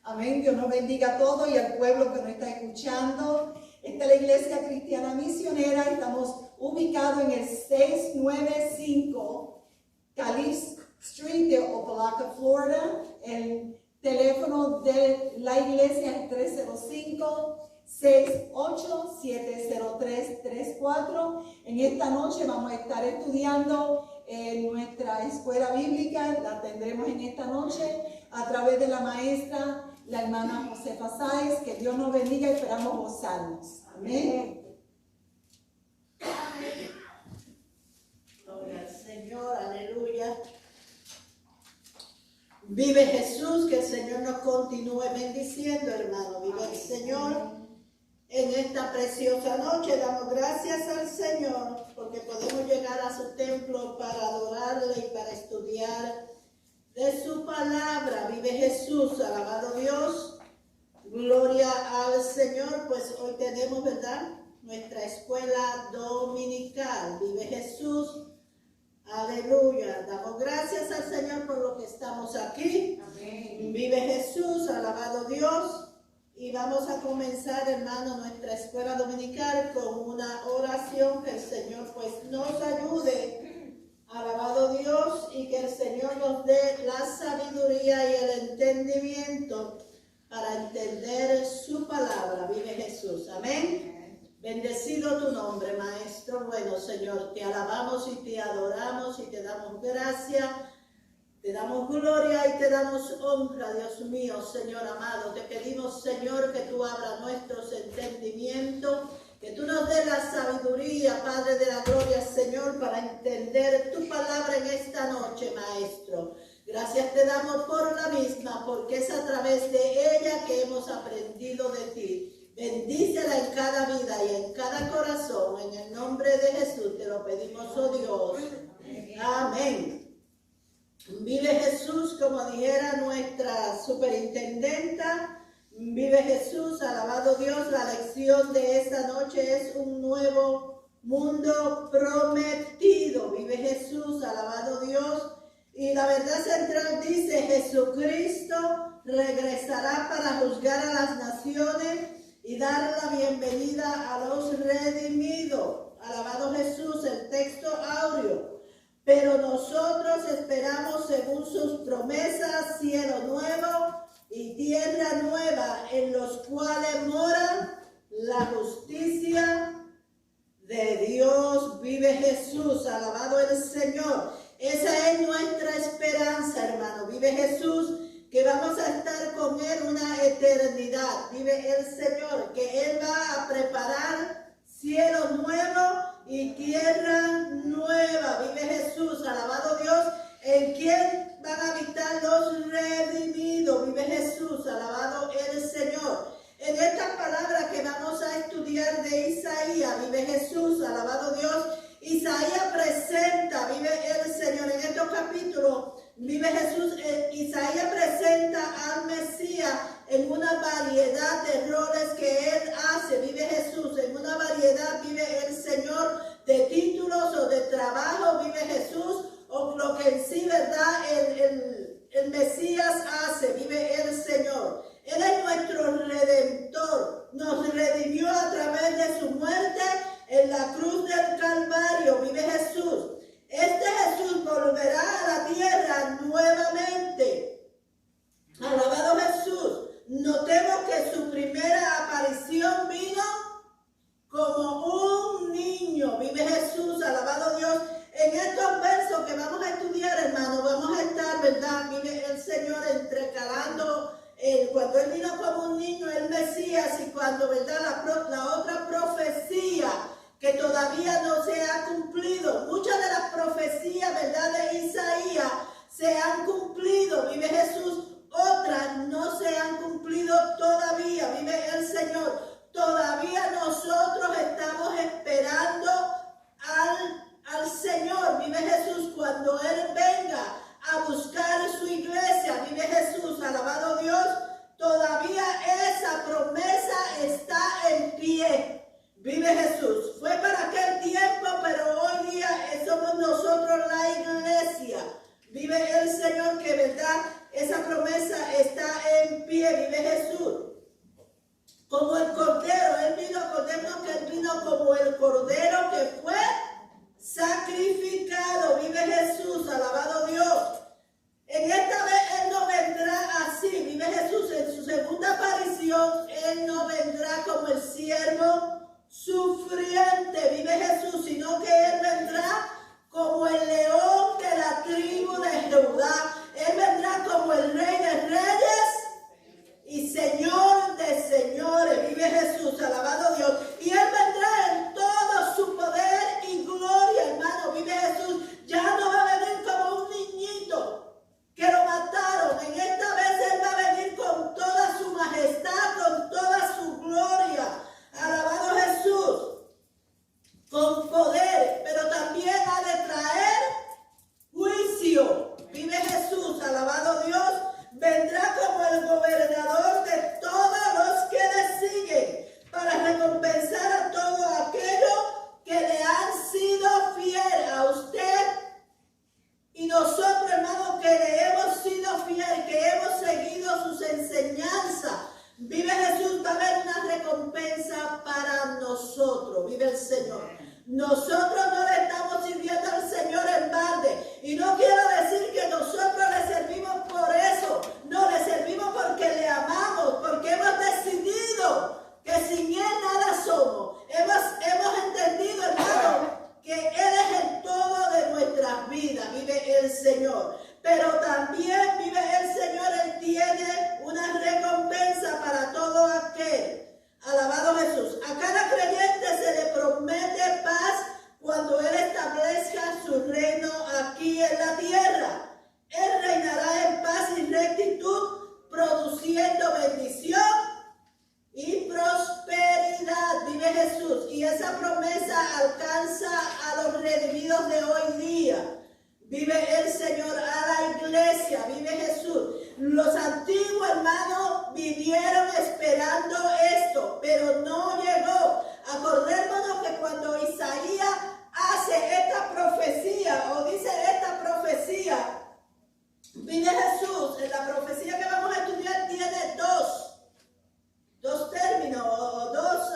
Amén. Dios nos bendiga a todos y al pueblo que nos está escuchando. Esta es la Iglesia Cristiana Misionera. Estamos ubicados en el 695 Calix Street de Opelika, Florida. El teléfono de la iglesia es 305-687-0334. En esta noche vamos a estar estudiando nuestra escuela bíblica. La tendremos en esta noche a través de la maestra, la hermana Josefa Sáez. Que Dios nos bendiga y esperamos gozarnos. Amén. Gloria al Señor, aleluya. Vive Jesús, que el Señor nos continúe bendiciendo, hermano. Vive el Señor. En esta preciosa noche damos gracias al Señor porque podemos llegar a su templo para adorarle y para estudiar de su palabra. Vive Jesús, alabado Dios. Gloria al Señor. Pues hoy tenemos, ¿verdad?, nuestra escuela dominical. Vive Jesús. Aleluya. Damos gracias al Señor por lo que estamos aquí. Amén. Vive Jesús, alabado Dios. Y vamos a comenzar, hermano, nuestra escuela dominical con una oración. Que el Señor pues nos ayude, alabado Dios, y que el Señor nos dé la sabiduría y el entendimiento para entender su palabra. Vive Jesús. Amén. Bendecido tu nombre, Maestro. Bueno, Señor, te alabamos y te adoramos y te damos gracias, te damos gloria y te damos honra, Dios mío, Señor amado. Te pedimos, Señor, que tú abras nuestros entendimientos, que tú nos des la sabiduría, Padre de la gloria, Señor, para entender tu palabra en esta noche, Maestro. Gracias te damos por la misma, porque es a través de ella que hemos aprendido de ti. Bendícela en cada vida y en cada corazón. En el nombre de Jesús te lo pedimos, oh Dios. Amén. Vive Jesús, como dijera nuestra superintendenta. Vive Jesús, alabado Dios. La lección de esta noche es un nuevo mundo prometido. Vive Jesús, alabado Dios. Y la verdad central dice: Jesucristo regresará para juzgar a las naciones y dar la bienvenida a los redimidos. Alabado Jesús, el texto áureo. Pero nosotros esperamos, según sus promesas, cielo nuevo y tierra nueva, en los cuales mora la justicia de Dios. Vive Jesús, alabado el Señor. Esa es nuestra esperanza, hermano. Vive Jesús, que vamos a estar con Él una eternidad. Vive el Señor, que Él va a preparar cielo nuevo y tierra nueva. Vive Jesús, alabado Dios, en quien van a habitar los redimidos. Vive Jesús, alabado el Señor. En estas palabras que vamos a estudiar de Isaías, vive Jesús, alabado Dios. Isaías presenta, vive el Señor, en estos capítulos, vive Jesús. Isaías presenta al Mesías en una variedad de roles que Él hace. Vive Jesús en una variedad, vive el Señor, de títulos o de trabajo. Vive Jesús, o lo que en sí, ¿verdad?, el Mesías hace. Vive el Señor. Él es nuestro Redentor. Nos redimió a través de su muerte en la cruz del Calvario. Vive Jesús. Este Jesús volverá a la tierra nuevamente. Alabado Jesús. Notemos que su primera aparición vino como un niño. Vive Jesús, alabado Dios. En estos versos que vamos a estudiar, hermano, vamos a estar, ¿verdad? Vive el Señor entrecalando cuando Él vino como un niño, el Mesías, y cuando, ¿verdad?, la otra profecía que todavía no se ha cumplido. Muchas de las profecías, ¿verdad?, de Isaías se han cumplido. Vive Jesús. Otras no se han cumplido todavía. Vive el Señor. Todavía nosotros estamos esperando al Señor. Vive Jesús, cuando Él venga a buscar su iglesia. Vive Jesús, alabado Dios. Todavía esa promesa está en pie. Vive Jesús. Fue para aquel tiempo, pero hoy día somos nosotros la iglesia. Vive el Señor, que verdad, esa promesa está en pie. Vive el gobernador de todos los que le siguen, para recompensar a todo aquello que le han sido fiel a usted. Y nosotros, hermanos, que le hemos sido fiel, que hemos seguido sus enseñanzas, vive Jesús, va a haber una recompensa para nosotros, vive el Señor. Nosotros no le estamos sirviendo al Señor en balde. Y no quiero decir que nosotros le servimos por eso. No, le servimos porque le amamos, porque hemos decidido que sin Él nada somos. Hemos entendido, hermano, que Él es el todo de nuestras vidas, vive el Señor. Pero también vive el Señor, Él tiene una recompensa para todo aquel. Alabado Jesús. A cada creyente se le promete paz cuando Él establezca su reino aquí en la tierra. Él reinará en paz y rectitud, produciendo bendición y prosperidad, vive Jesús. Y esa promesa alcanza a los redimidos de hoy día. Vive el Señor a la iglesia, vive Jesús. Los antiguos hermanos vivieron esperando esto, pero no llegó. Acordémonos que cuando Isaías hace esta profecía, o dice esta profecía, vive Jesús. En la profecía que vamos a estudiar tiene dos términos, o dos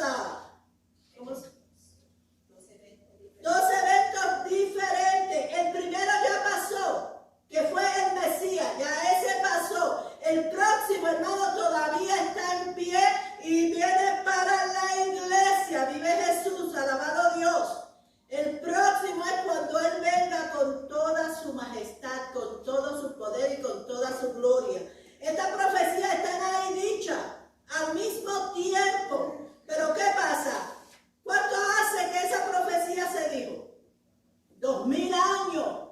eventos diferentes. El primero ya pasó, que fue el Mesías, ya ese pasó. El próximo, hermano, todavía está en pie y viene para la iglesia. Vive Jesús, alabado Dios. El próximo es cuando Él venga con toda su majestad, con todo su poder y con toda su gloria. Esta profecía está ahí dicha al mismo tiempo. Pero ¿qué pasa? ¿Cuánto hace que esa profecía se dijo? 2000 años.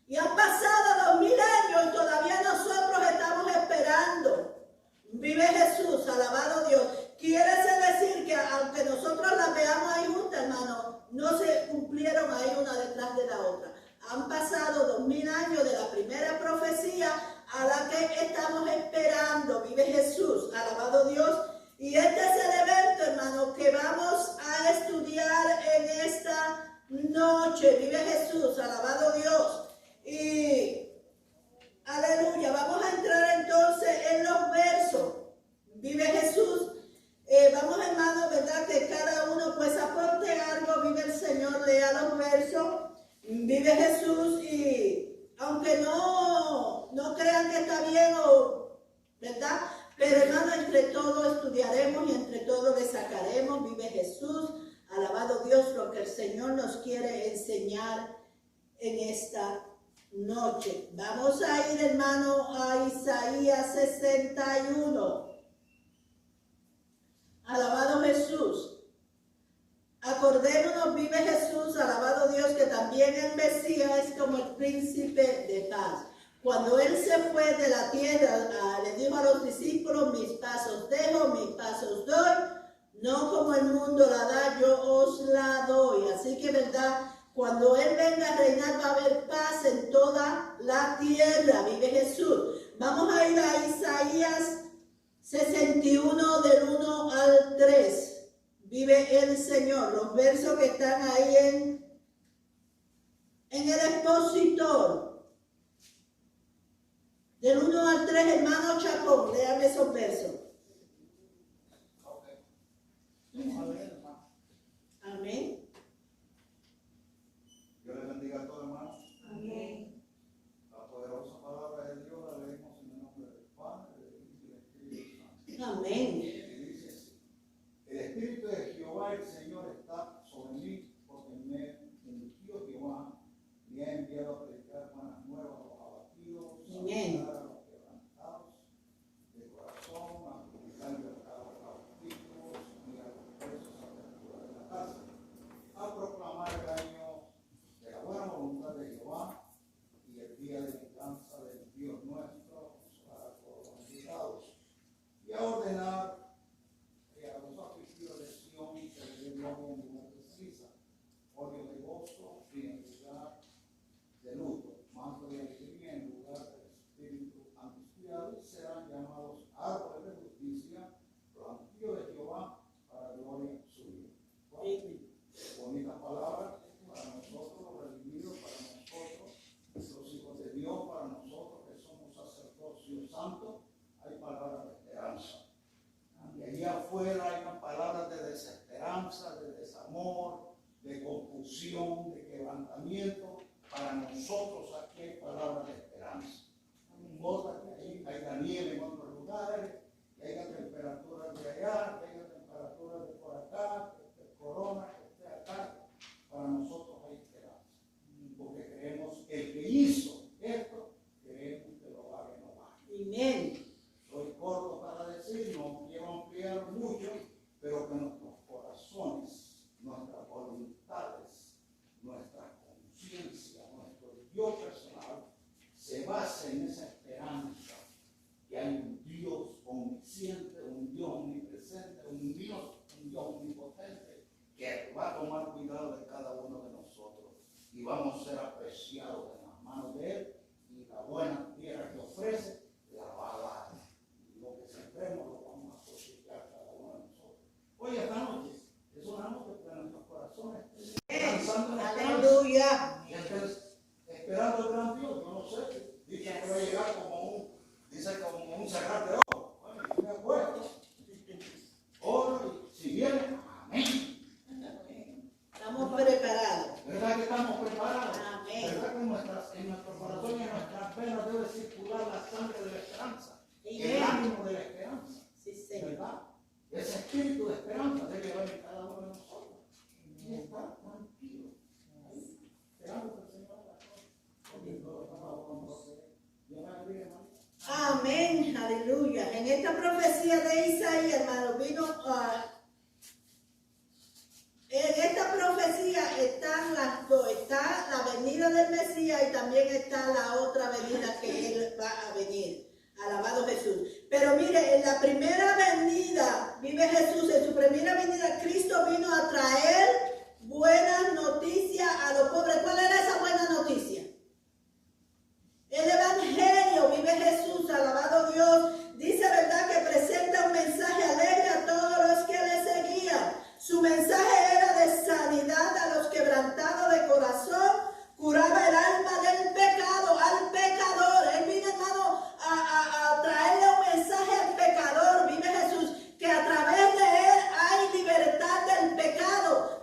Y han pasado 2000 años y todavía nosotros estamos esperando. Vive Jesús, alabado Dios. Quiere decir que aunque nosotros las veamos ahí juntas, hermano, no se cumplieron ahí una detrás de la otra. Han pasado 2000 años de la primera profecía a la que estamos esperando. Vive Jesús, alabado Dios. Y este es el evento, hermano, que vamos a estudiar en esta noche. Vive Jesús, alabado Dios. Y aleluya, vamos a entrar entonces en los versos. Vive Jesús. Vamos, hermano, verdad que cada uno pues aporte algo. Vive el Señor, lea los versos. Vive Jesús. Y aunque no crean que está bien, ¿verdad? Pero hermano, entre todos estudiaremos y entre todos le sacaremos. Vive Jesús, alabado Dios, lo que el Señor nos quiere enseñar en esta noche. Vamos a ir, hermano, a Isaías 61. Alabado Jesús. Acordémonos, vive Jesús, alabado Dios, que también el Mesías es como el príncipe de paz. Cuando Él se fue de la tierra, le dijo a los discípulos, mis pasos dejo, mis pasos doy, no como el mundo la da, yo os la doy. Así que, verdad, cuando Él venga a reinar va a haber paz en toda la tierra. Vive Jesús. Vamos a ir a Isaías 61 del 1 al 3. Vive el Señor. Los versos que están ahí en el expositor. Del 1 al 3, hermano Chacón, léame esos versos. Amén. Dios les bendiga a todos, hermanos. Amén. La poderosa palabra de Dios la leemos en el nombre del Padre, del Hijo y del Espíritu Santo. Amén. Y dice así: el Espíritu de Jehová, el Señor, está sobre mí, porque me ungió Jehová, me ha enviado a predicar buenas nuevas a los abatidos, Amén. a los quebrantados de corazón, a liberación, de quebrantamiento. Para nosotros aquí hay palabras de esperanza. No importa que ahí haya nieve en otros lugares, que haya temperaturas de allá, que haya temperaturas de por acá, que esté corona, que esté acá. Para nosotros hay esperanza. Porque creemos que el que hizo esto, creemos que lo va a renovar. Amén. Soy corto para decir, no quiero ampliar mucho, pero que nuestros corazones, nuestras voluntades, nuestra conciencia, nuestro yo personal, se base en esa esperanza que hay un Dios omnisciente, un Dios omnipresente, un Dios omnipotente, que va a tomar cuidado de cada uno de nosotros y vamos a ser apreciados en las manos de Él, y la buena tierra que ofrece la va a dar. Lo que sembremos lo vamos a cosechar cada uno de nosotros. Hoy esta noche es una noche que nuestros corazones estén pensando en la esperanza. Aleluya. Y entonces, esperando el gran Dios, yo no sé, dice que va a llegar como un cerrar de ojos. Bueno, yo me acuerdo. Oro, y si viene, amén. Estamos preparados. ¿Verdad que estamos preparados? Amén. ¿Verdad que en nuestro corazón y en nuestras venas debe circular la sangre de la esperanza? El ánimo de la esperanza. Sí, Señor. ¿Verdad? Ese espíritu de esperanza debe haber en cada uno de nosotros. Y estar tranquilo. Esperando que el Señor haga todo. Porque todo está bajo control. Dios me bendiga, hermano. Amén, aleluya. En esta profecía de Isaías, hermano, en esta profecía están las dos. Está la venida del Mesías y también está la otra venida que Él va a venir. Alabado Jesús. Pero mire, en la primera venida, vive Jesús, en su primera venida, Cristo vino a traer buenas noticias a los pobres. ¿Cuál era esa buena noticia? El Evangelio, vive Jesús, alabado Dios. Dice, ¿verdad?, que presenta un mensaje alegre a todos los que le seguían. Su mensaje era de sanidad a los quebrantados de corazón, curaba el alma del pecado, al pecador. Él vino, hermano, a traerle un mensaje al pecador, vive Jesús, que a través de él hay libertad del pecado.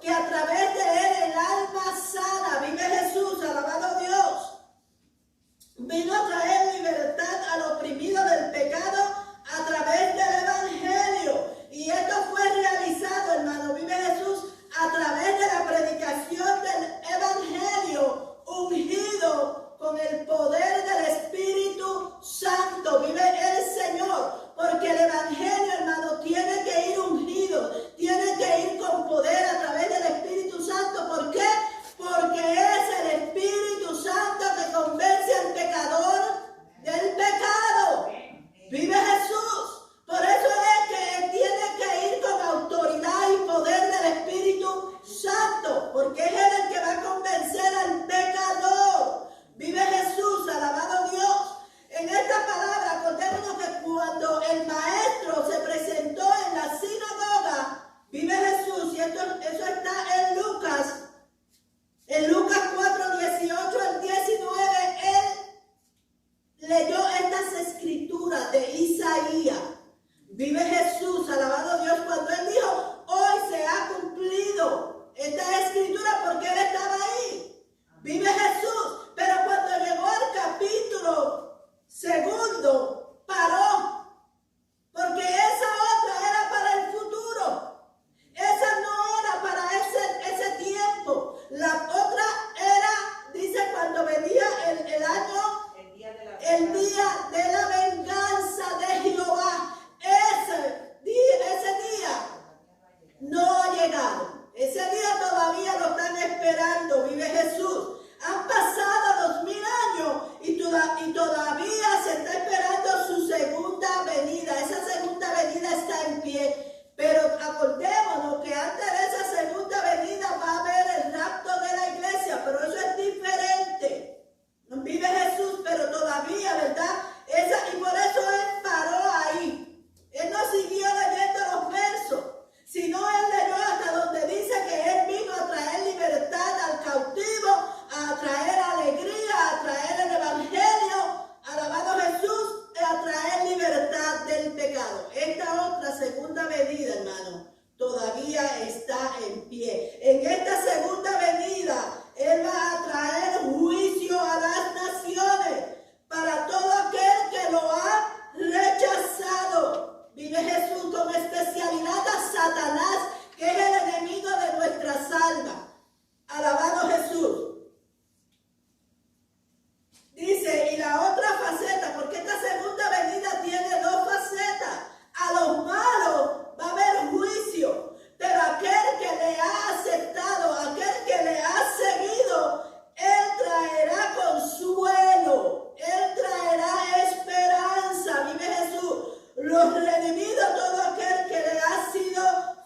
los redimidos, todo aquel que le ha sido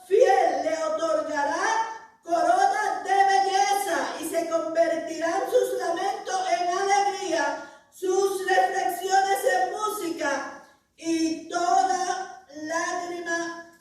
fiel, le otorgará corona de belleza y se convertirán sus lamentos en alegría, sus reflexiones en música y toda lágrima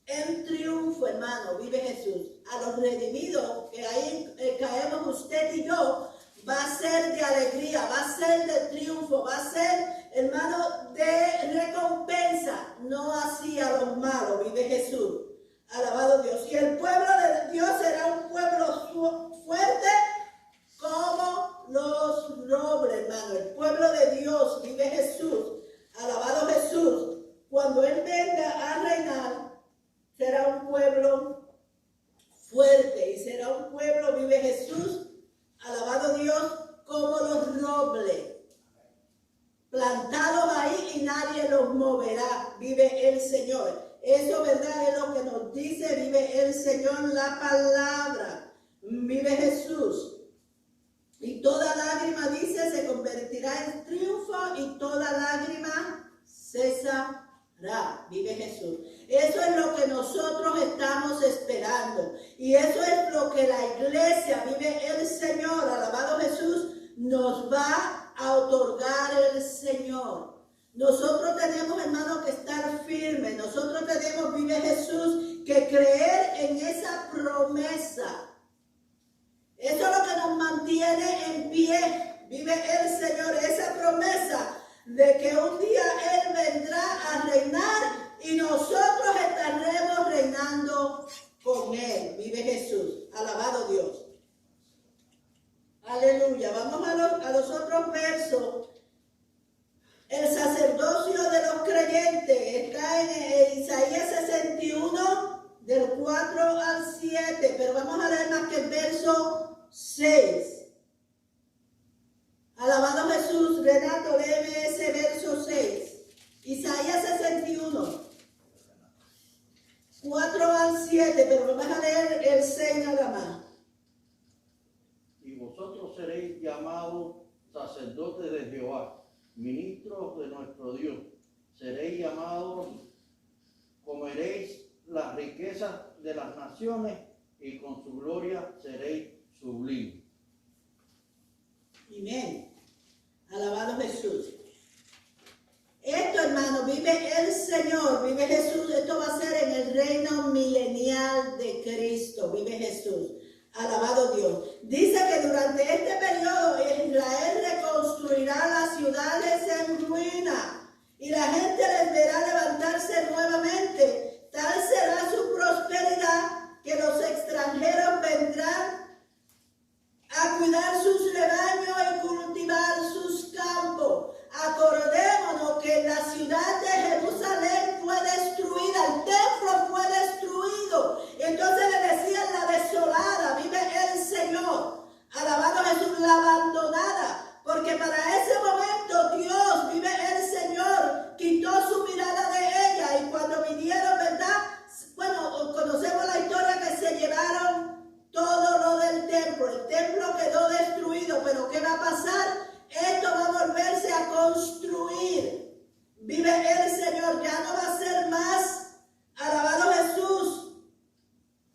en triunfo, hermano. Vive Jesús. A los redimidos, que ahí caemos usted y yo, va a ser de alegría, va a ser de triunfo, va a ser, hermano, de recompensa, no así a los malos. Vive Jesús. Alabado Dios. Y el pueblo de Dios será un pueblo fuerte como los robles, hermano. El pueblo de Dios, vive Jesús. Alabado Jesús. Cuando Él venga a reinar, será un pueblo fuerte y será un pueblo, vive Jesús. Alabado Dios, como los robles, plantados ahí y nadie los moverá. Vive el Señor. Eso, ¿verdad? Es lo que nos dice, vive el Señor, la palabra. Vive Jesús. Y toda lágrima, dice, se convertirá en triunfo y toda lágrima cesará. Vive Jesús. Eso es lo que nosotros estamos esperando. Y eso es lo que la iglesia, vive el Señor, alabado Jesús, nos va a otorgar el Señor. Nosotros tenemos, hermanos, que estar firmes. Nosotros tenemos, vive Jesús, que creer en esa promesa. Eso es lo que nos mantiene en pie. Vive el Señor, esa promesa de que un día Él vendrá a reinar y nosotros estaremos reinando con Él. Vive Jesús. Alabado Dios. Aleluya. Vamos a los otros versos. El sacerdocio de los creyentes está en Isaías 61, del 4 al 7, pero vamos a leer más que el verso 6. Alabado Jesús. Renato, léeme ese verso 6. Isaías 61, 4 al 7, pero vamos a leer el 6 nada más. Y vosotros seréis llamados sacerdotes de Jehová, ministros de nuestro Dios. Seréis llamados, comeréis las riquezas de las naciones y con su gloria seréis sublimes. Amén. Alabado Jesús. Esto, hermano, vive el Señor, vive Jesús. Esto va a ser en el reino milenial de Cristo. Vive Jesús. Alabado Dios. Dice que durante este periodo Israel reconstruirá las ciudades en ruina y la gente les verá levantarse nuevamente. Tal será su prosperidad que los extranjeros vendrán a cuidar sus rebaños y cultivar sus campos. Acordémonos que la ciudad de Jerusalén fue destruida, el templo fue destruido. Entonces le decían la desolada, vive el Señor. Alabado Jesús, la abandonada. Porque para ese momento Dios, vive el Señor, quitó su mirada de ella. Y cuando vinieron, ¿verdad? Bueno, conocemos la historia que se llevaron todo lo del templo. El templo quedó destruido, pero ¿qué va a pasar? Esto va a volverse a construir. Vive el Señor, ya no va a ser más, alabado Jesús,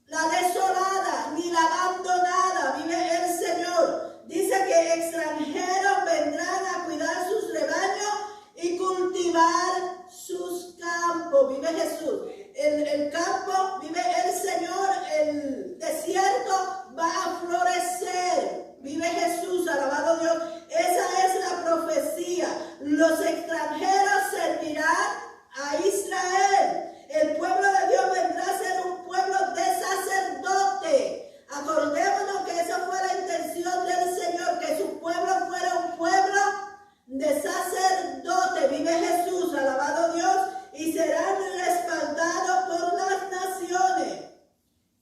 la desolada ni la abandonada. Vive el Señor. Dice que extranjeros vendrán a cuidar sus rebaños y cultivar sus campos. Vive Jesús. El campo, vive el Señor, el desierto va a florecer. Vive Jesús, alabado Dios. Esa es la profecía. Los extranjeros servirán a Israel. El pueblo de Dios vendrá a ser un pueblo de sacerdote. Acordémonos que esa fue la intención del Señor, que su pueblo fuera un pueblo de sacerdote. Vive Jesús, alabado Dios, y serán respaldados por las naciones.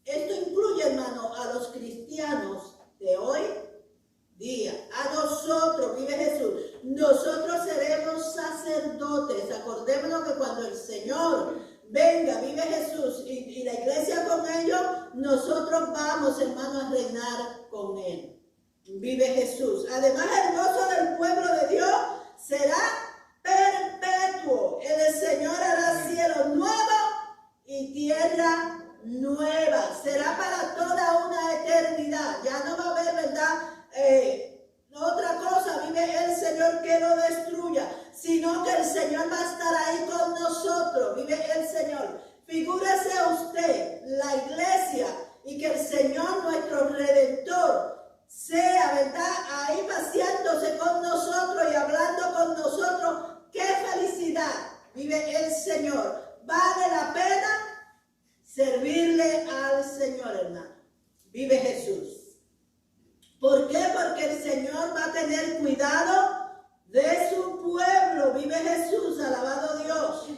Esto incluye, hermano, a los cristianos de hoy día. A nosotros, vive Jesús. Nosotros seremos sacerdotes. Acordémonos que cuando el Señor venga, vive Jesús, y la iglesia con ellos, nosotros vamos, hermano, a reinar con Él. Vive Jesús. Además, el gozo del pueblo de Dios será perpetuo. el Señor hará cielo nuevo y tierra nueva. Será para toda una eternidad. Ya no va a haber, ¿verdad? Otra cosa, vive el Señor, que lo destruya, sino que el Señor va a estar ahí con nosotros, vive el Señor. Figúrese usted, la iglesia, y que el Señor, nuestro Redentor, sea, ¿verdad?, ahí paseándose con nosotros y hablando con nosotros. ¡Qué felicidad! Vive el Señor. Vale la pena servirle al Señor, hermano. Vive Jesús. ¿Por qué? Porque el Señor va a tener cuidado de su pueblo. Vive Jesús, alabado Dios.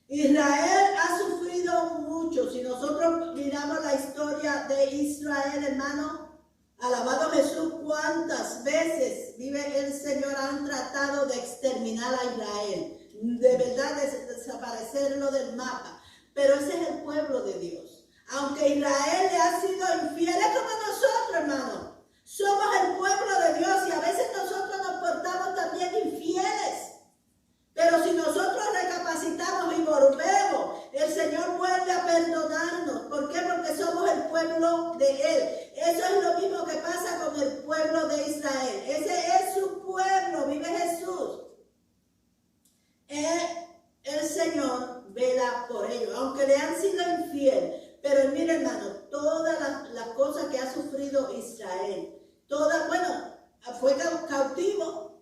Israel ha sufrido mucho. Si nosotros miramos la historia de Israel, hermano, alabado Jesús, cuántas veces, vive el Señor, han tratado de exterminar a Israel, de verdad de desaparecerlo del mapa. Pero ese es el pueblo de Dios. Aunque Israel le ha sido infiel, es como nosotros, hermano. Somos el pueblo de Dios y a veces nosotros nos portamos también infieles. Pero si nosotros recapacitamos y volvemos, el Señor vuelve a perdonarnos. ¿Por qué? Porque somos el pueblo de Él. Eso es lo mismo que pasa con el pueblo de Israel. Ese es su pueblo, vive Jesús. El Señor vela por ellos, aunque le han sido infiel. Pero mire, hermano, todas las cosas que ha sufrido Israel, fue cautivo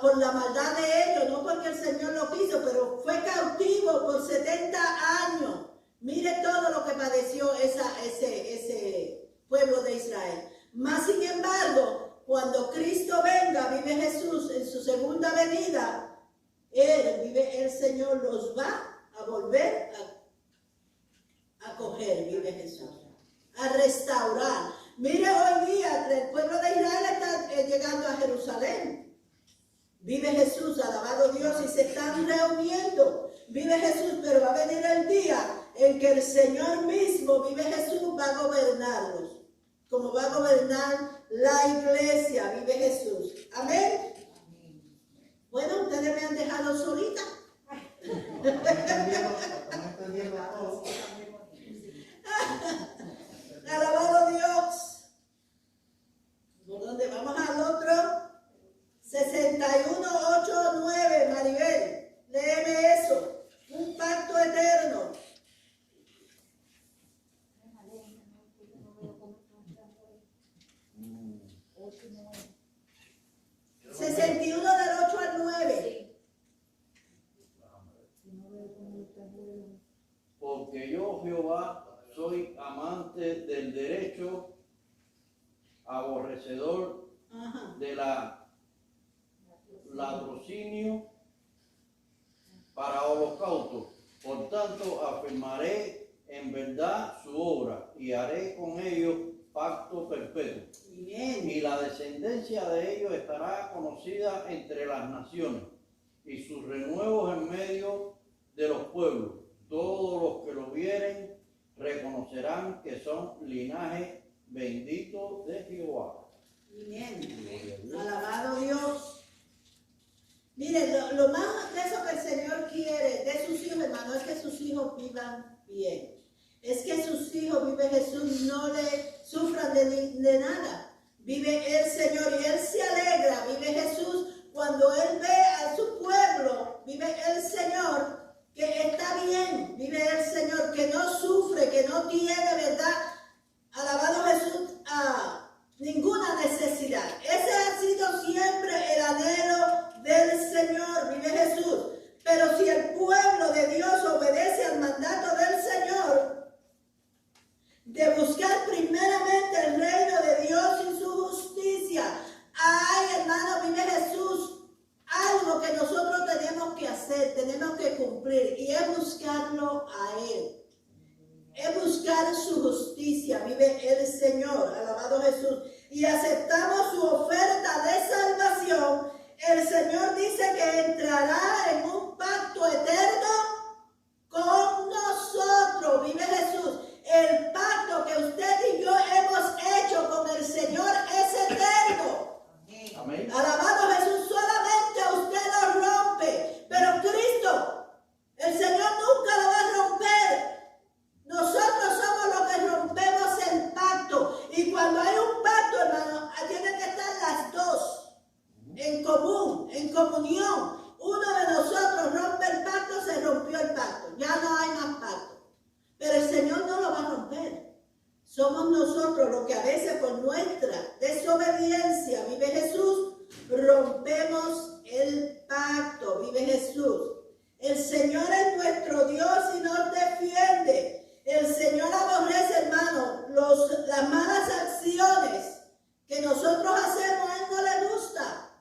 por la maldad de ellos, no porque el Señor lo quiso, pero fue cautivo por 70 años. Mire todo lo que padeció ese pueblo de Israel. Más sin embargo, cuando Cristo venga, vive Jesús en su segunda venida, el Señor los va a volver a coger, vive Jesús, a restaurar. Mire, hoy día el pueblo de Israel está llegando a Jerusalén. Vive Jesús, alabado Dios, y se están reuniendo. Vive Jesús, pero va a venir el día en que el Señor mismo, vive Jesús, va a gobernarlos, como va a gobernar la iglesia, vive Jesús. Amén. Bueno, ustedes me han dejado solita. Alabado Dios. ¿Por dónde vamos al otro? 61:8-9, Maribel. Léeme eso. Un pacto eterno. 61 del 8 al 9. Porque yo, Jehová, soy amante del derecho, aborrecedor de latrocinio para holocausto. Por tanto, afirmaré en verdad su obra y haré con ellos pacto perpetuo. Bien. Y la descendencia de ellos estará conocida entre las naciones, y sus renuevos en medio de los pueblos. Todos los que lo vieren reconocerán que son linaje bendito de Jehová. Bien. Alabado Dios. Miren, lo más de eso que el Señor quiere de sus hijos, hermano, es que sus hijos vivan bien. Es que sus hijos, vive Jesús, no le sufran de nada. Vive el Señor y Él se alegra, vive Jesús, cuando Él ve a su pueblo, vive el Señor, que está bien, vive el Señor, que no sufre, que no tiene, ¿verdad? Alabado Jesús, ninguna necesidad. Ese ha sido siempre el anhelo del Señor, vive Jesús. Pero si el pueblo de Dios obedece al mandato del Señor, de buscar primeramente el reino de Dios y su justicia, ay, hermano, vive Jesús, algo que nosotros tenemos que hacer, tenemos que cumplir, y es buscarlo a Él. Es buscar su justicia, vive el Señor, alabado Jesús, y aceptamos su oferta de salvación. El Señor dice que entrará en un pacto eterno con nosotros, vive Jesús. El pacto que usted y yo hemos hecho con el Señor es eterno. Amén. Alabado Jesús, solamente usted lo rompe nuestra desobediencia, vive Jesús, rompemos el pacto, vive Jesús. El Señor es nuestro Dios y nos defiende. El Señor aborrece, hermano, las malas acciones que nosotros hacemos, a Él no le gusta.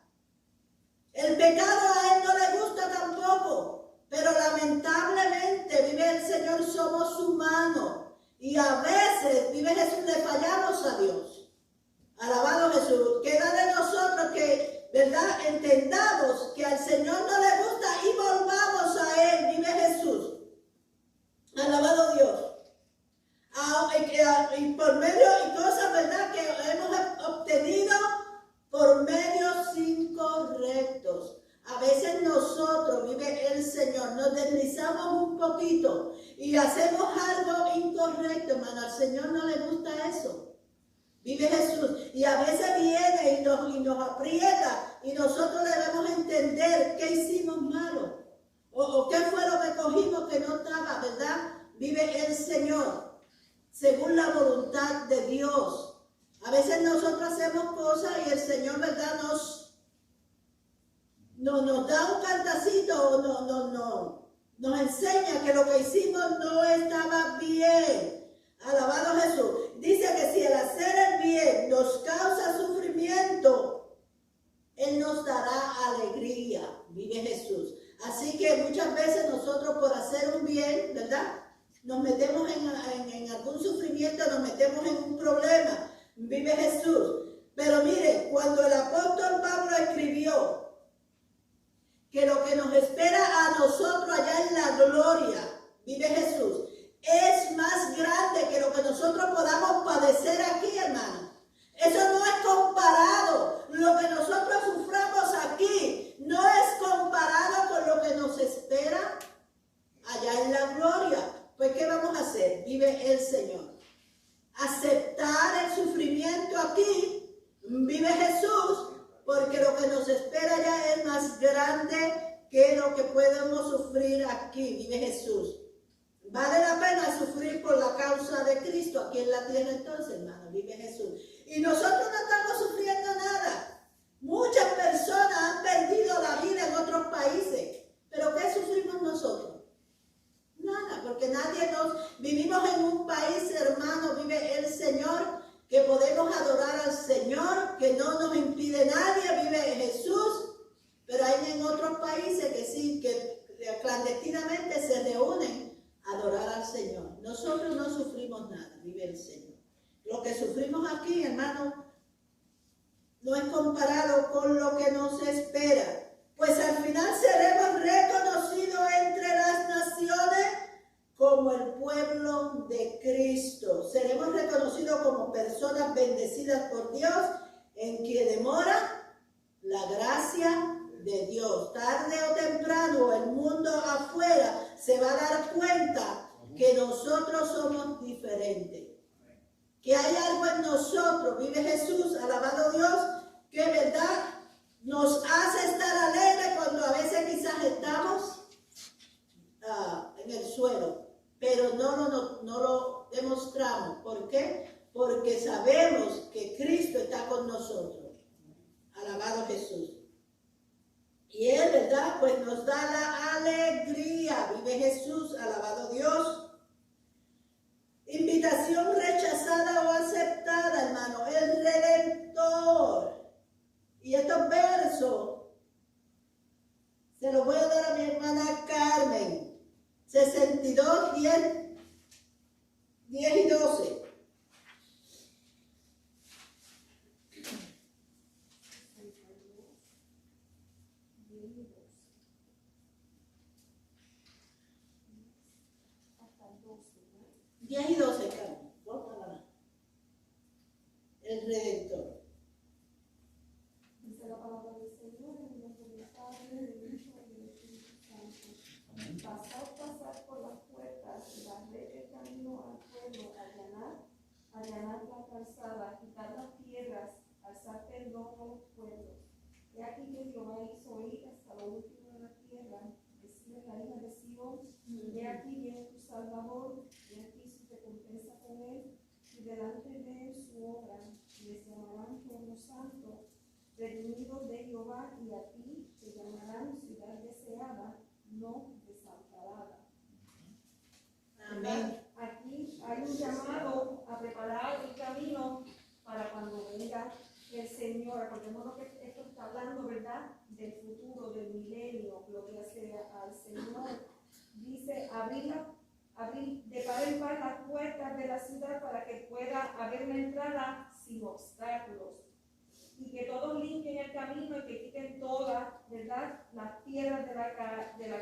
El pecado a Él no le gusta tampoco. Pero lamentablemente, vive el Señor, somos humanos. Y a veces, vive Jesús, le fallamos a Dios. Alabado Jesús. Queda de nosotros que, ¿verdad?, entendamos que al Señor no le gusta y volvamos a Él. Vive Jesús. Alabado Dios. Y por medio y cosas, ¿verdad?, que hemos obtenido por medios incorrectos. A veces nosotros, vive el Señor, nos deslizamos un poquito y hacemos algo incorrecto, hermano. Al Señor no le gusta eso. Vive Jesús. Y a veces viene y nos aprieta y nosotros debemos entender qué hicimos malo. O qué fue lo que cogimos que no estaba, ¿verdad? Vive el Señor. Según la voluntad de Dios. A veces nosotros hacemos cosas y el Señor, ¿verdad?, nos da un cantacito o nos enseña que lo que hicimos no estaba bien. Alabado Jesús. Dice que si el hacer el bien nos causa sufrimiento, Él nos dará alegría. Vive Jesús. Así que muchas veces nosotros por hacer un bien, ¿verdad?, nos metemos en algún sufrimiento, nos metemos en un problema. Vive Jesús. Pero mire, cuando el apóstol Pablo escribió que lo que nos espera a nosotros allá en la gloria, vive Jesús, es más grande que lo que nosotros podamos padecer aquí, hermano. Eso no es comparado. Lo que nosotros suframos aquí no es comparado con lo que nos espera allá en la gloria. Pues, ¿qué vamos a hacer? Vive el Señor. Aceptar el sufrimiento aquí, vive Jesús, porque lo que nos espera ya es más grande que lo que podemos sufrir aquí, vive Jesús. Vale la pena sufrir por la causa de Cristo aquí en la tierra entonces, hermano, vive Jesús. Y nosotros no estamos sufriendo nada. Muchas personas han perdido la vida en otros países, pero ¿qué sufrimos nosotros? Nada, porque nadie vivimos en un país, hermano, vive el Señor, que podemos adorar al Señor, que no nos impide nadie, vive Jesús, pero hay en otros países que sí, que clandestinamente se reúnen a adorar al Señor. Nosotros no sufrimos nada, vive el Señor. Lo que sufrimos aquí, hermano, no es comparado con lo que nos espera. Pues al final seremos reconocidos entre las naciones como el pueblo de Cristo. Seremos reconocidos como personas bendecidas por Dios, en quien mora la gracia de Dios. Tarde o temprano el mundo afuera se va a dar cuenta que nosotros somos diferentes. Que hay algo en nosotros, vive Jesús, alabado Dios, que verdad nos hace estar alegres cuando a veces quizás estamos en el suelo, pero no lo demostramos. ¿Por qué? Porque sabemos que Cristo está con nosotros. Alabado Jesús. Y Él, ¿verdad?, pues nos da la alegría. Vive Jesús, alabado Dios. Invitación rechazada o aceptada, hermano. El Redentor. Y estos versos se los voy a dar a mi hermana Carmen. 62, 10 y 12. Diez y 12, Carmen. El Redentor. Dice la palabra del Señor en el nombre del Padre, del Hijo y del Espíritu Santo. Pasad por las puertas, darle el camino al pueblo, allanar la calzada, quitar las piedras, alzar perdón a los pueblos. He aquí que Jehová hizo oír hasta lo último de la tierra, decía la hija de Sion, he aquí viene tu Salvador, he aquí su recompensa con él, y delante de él su obra. les llamarán pueblo santo, redimidos de Jehová, y a ti te llamarán ciudad deseada, no desamparada. Amén. Aquí hay un llamado a preparar el camino para cuando venga el Señor. Recordemos que esto está hablando, ¿verdad?, del futuro, del milenio. Gloria sea al Señor. Dice, abrir de par en par las puertas de la ciudad para que pueda haber una entrada sin obstáculos. Y que todos limpien el camino y que quiten todas, ¿verdad?, las piedras de la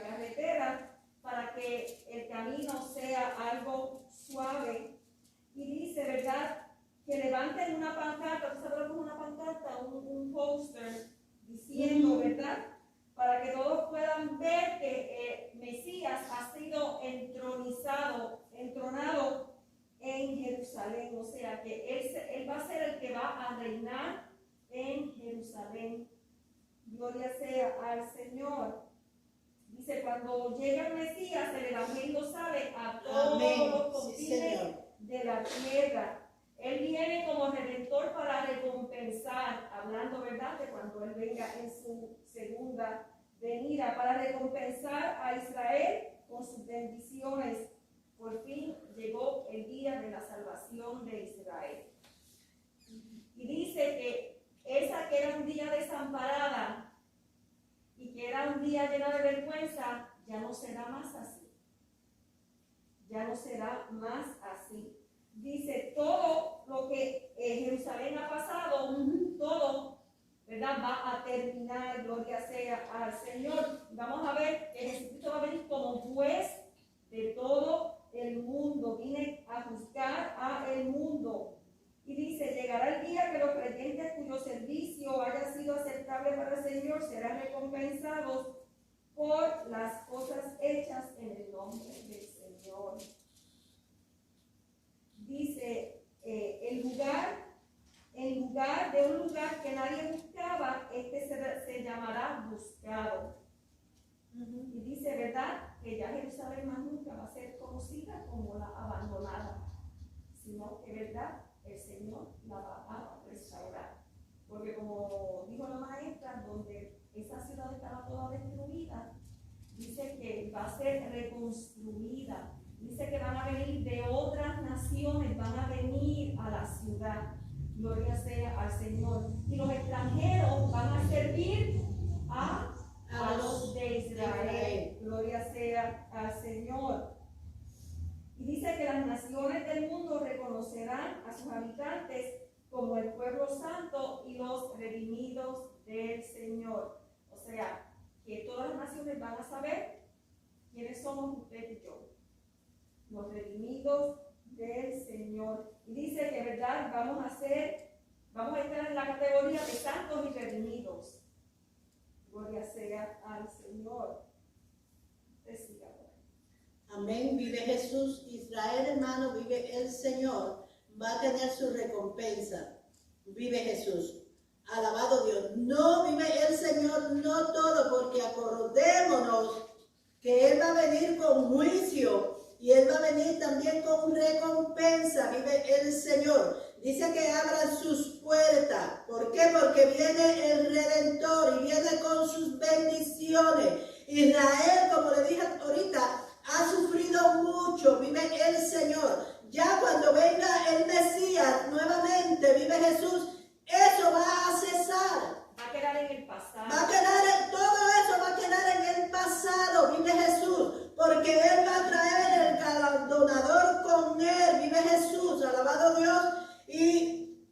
carretera, para que el camino sea algo suave. Y dice, ¿verdad?, que levanten una pancarta. ¿Tú sabes lo que es una pancarta? Un póster diciendo, ¿verdad?, para que todos puedan ver que Mesías ha sido entronado en Jerusalén. O sea, que él va a ser el que va a reinar en Jerusalén. Gloria sea al Señor. Dice, cuando llega el Mesías, el Evangelio sale a todos los confines de la tierra. Él viene como redentor para recompensar, hablando, ¿verdad?, de cuando Él venga en su segunda venida, para recompensar a Israel con sus bendiciones. Por fin llegó el día de la salvación de Israel. Y dice que esa que era un día desamparada y que era un día lleno de vergüenza, ya no será más así. Ya no será más así. Dice, todo lo que en Jerusalén ha pasado, todo, ¿verdad?, va a terminar. Gloria sea al Señor. Vamos a ver que Jesucristo va a venir como juez de todo el mundo. Viene a juzgar a el mundo. Y dice, llegará el día que los creyentes cuyo servicio haya sido aceptable para el Señor serán recompensados por las cosas hechas en el nombre del Señor. Dice, en lugar de un lugar que nadie buscaba, se llamará buscado. Y dice, ¿verdad?, que ya Jerusalén más nunca va a ser conocida como la abandonada, sino que, ¿verdad?, el Señor la va a restaurar. Porque como dijo la maestra, donde esa ciudad estaba toda destruida, dice que va a ser reconstruida. Dice que van a venir de otras naciones, van a venir a la ciudad. Gloria sea al Señor. Y los extranjeros van a servir a los de Israel. Gloria sea al Señor. Y dice que las naciones del mundo reconocerán a sus habitantes como el pueblo santo y los redimidos del Señor. O sea, que todas las naciones van a saber quiénes somos usted y yo, los redimidos del Señor. Y dice que, ¿verdad?, vamos a estar en la categoría de santos y redimidos. Gloria sea al Señor. Amén, vive Jesús. Israel, hermano, vive el Señor. Va a tener su recompensa. Vive Jesús. Alabado Dios. No vive el Señor, no todo, porque acordémonos que Él va a venir con juicio y Él va a venir también con recompensa. Vive el Señor. Dice que abran sus puertas. ¿Por qué? Porque viene el Redentor y viene con sus bendiciones. Israel, como le dije ahorita, ha sufrido mucho. Vive el Señor. Ya cuando venga el Mesías nuevamente, vive Jesús, eso va a cesar. Va a quedar en el pasado. Todo eso va a quedar en el pasado. Vive Jesús. Porque Él va a traer el galardonador con Él. Vive Jesús. Alabado Dios. Y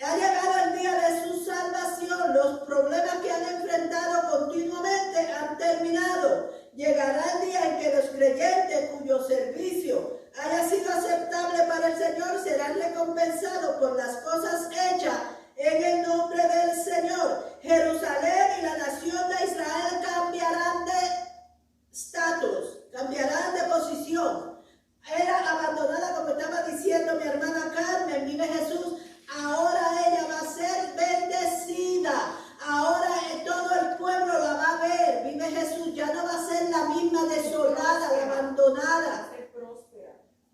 ha llegado el día de su salvación. Los problemas que han enfrentado continuamente han terminado. Llegará el día en que los creyentes cuyo servicio haya sido aceptable para el Señor serán recompensados por las cosas hechas en el nombre del Señor. Jerusalén y la nación de Israel cambiarán de estatus, cambiarán de posición. Era abandonada, como estaba diciendo mi hermana Carmen, vive Jesús. Ahora ella va a ser bendecida. Ahora todo el pueblo la va a ver. Vive Jesús. Ya no va a ser la misma desolada, la abandonada.